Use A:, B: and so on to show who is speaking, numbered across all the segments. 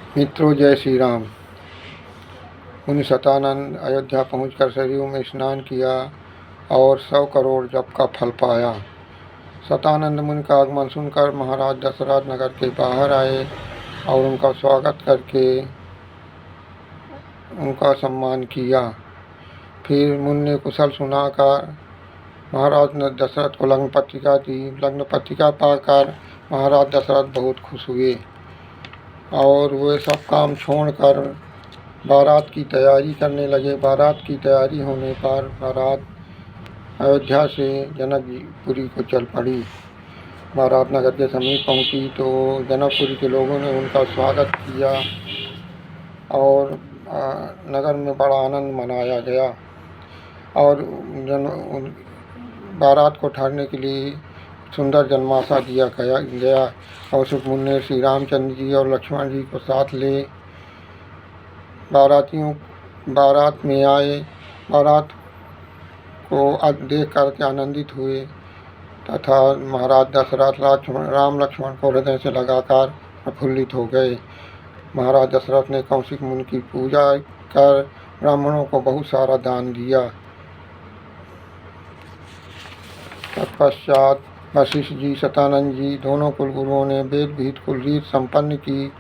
A: मित्रों, जय श्री राम। मुनि शतानंद अयोध्या पहुंचकर सरयू में स्नान किया और 100 करोड़ जप का फल पाया। शतानंद मुनि का आगमन सुनकर महाराज दशरथ नगर के बाहर आए और उनका स्वागत करके उनका सम्मान किया। फिर मुनि ने कुशल सुनाकर महाराज ने दशरथ को लग्न पत्रिका दी। लग्न पत्रिका पाकर महाराज दशरथ बहुत खुश हुए और वे सब काम छोड़कर बारात की तैयारी करने लगे। बारात की तैयारी होने पर बारात अयोध्या से जनकपुरी को चल पड़ी। बारात नगर के समीप पहुंची तो जनकपुरी के लोगों ने उनका स्वागत किया और नगर में बड़ा आनंद मनाया गया। और बारात को ठहरने के लिए सुंदर जनमाशा दिया गया। कौशिक मुनि ने श्री रामचंद्र जी और लक्ष्मण जी को साथ ले बारात में आए। बारात को देख करके आनंदित हुए तथा महाराज दशरथ राम लक्ष्मण को हृदय से लगाकर प्रफुल्लित हो गए। महाराज दशरथ ने कौशिक मुनि की पूजा कर ब्राह्मणों को बहुत सारा दान दिया। तत्पश्चात वशिष्ठ जी, शतानंद जी दोनों कुलगुरुओं ने वेद विहित कुल रीत संपन्न की।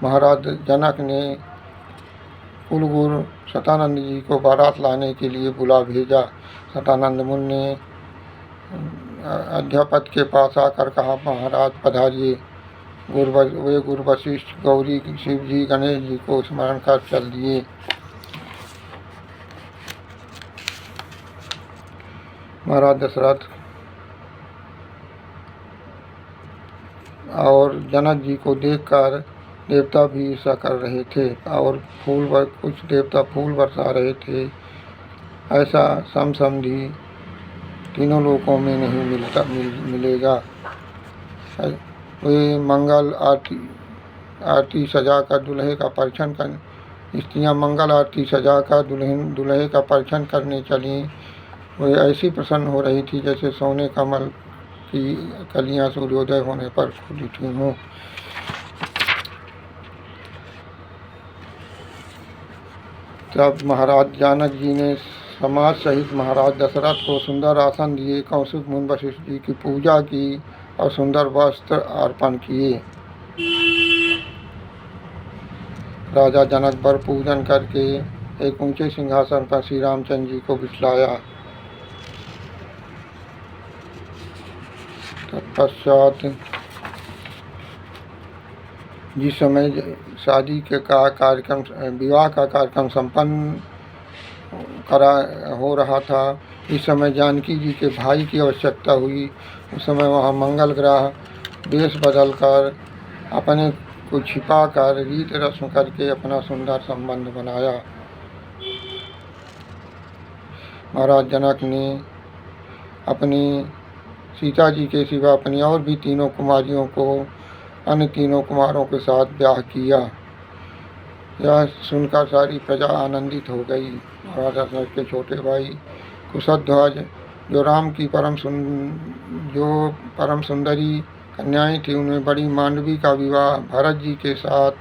A: महाराज जनक ने कुलगुरु शतानंद जी को बारात लाने के लिए बुला भेजा। शतानंद मुनि ने अध्यापत के पास आकर कहा, महाराज पधारिए। वे गुरु वशिष्ठ गौरी, शिव जी, गणेश जी को स्मरण कर चल दिए। महाराज दशरथ और जनक जी को देखकर देवता भी ईर्ष्या कर रहे थे और कुछ देवता फूल बरसा रहे थे। ऐसा समसमधी तीनों लोकों में नहीं मिलेगा। वे मंगल आरती सजाकर दूल्हे का परीक्षण कर स्त्रियाँ मंगल आरती सजाकर दूल्हे का परीक्षण करने चली। वे ऐसी प्रसन्न हो रही थी जैसे सोने कमल की कलियां सूर्योदय होने पर फूल उठी हों। तब महाराज जनक जी ने समाज सहित महाराज दशरथ को सुंदर आसन दिए। कौशिक मुनि वशिष्ठ जी की पूजा की और सुंदर वस्त्र अर्पण किए। राजा जनक वर पूजन करके एक ऊंचे सिंहासन पर श्री रामचंद्र जी को बिठाया। तत्पश्चात जिस समय शादी के कार्यक्रम, विवाह का कार्यक्रम संपन्न हो रहा था, इस समय जानकी जी के भाई की आवश्यकता हुई। उस समय वहाँ मंगल ग्रह वेश बदलकर अपने को छिपाकर रीत रस्म करके अपना सुंदर संबंध बनाया। महाराज जनक ने अपनी सीता जी के सिवा अपनी और भी तीनों कुमारियों को अन्य तीनों कुमारों के साथ ब्याह किया। यह सुनकर सारी प्रजा आनंदित हो गई। महाराज दशरथ के छोटे भाई कुशध्वज, जो राम की परम सुंदरी कन्याएं थी, उनमें बड़ी मांडवी का विवाह भरत जी के साथ,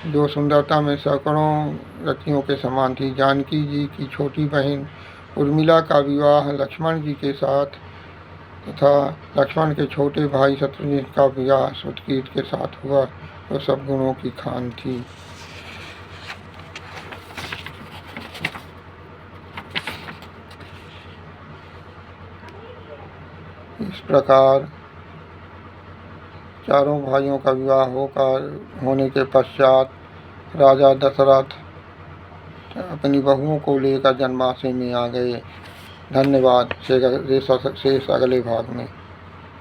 A: जो सुंदरता में सैकड़ों रतियों के समान थी। जानकी जी की छोटी बहन उर्मिला का विवाह लक्ष्मण जी के साथ तथा लक्ष्मण के छोटे भाई शत्रुघ्न का विवाह सुतकीर्त के साथ हुआ, जो सब गुणों की खान थी। इस प्रकार चारों भाइयों का विवाह होने के पश्चात राजा दशरथ अपनी बहुओं को लेकर जनमासे में आ गए। धन्यवाद। शेष अगले भाग में।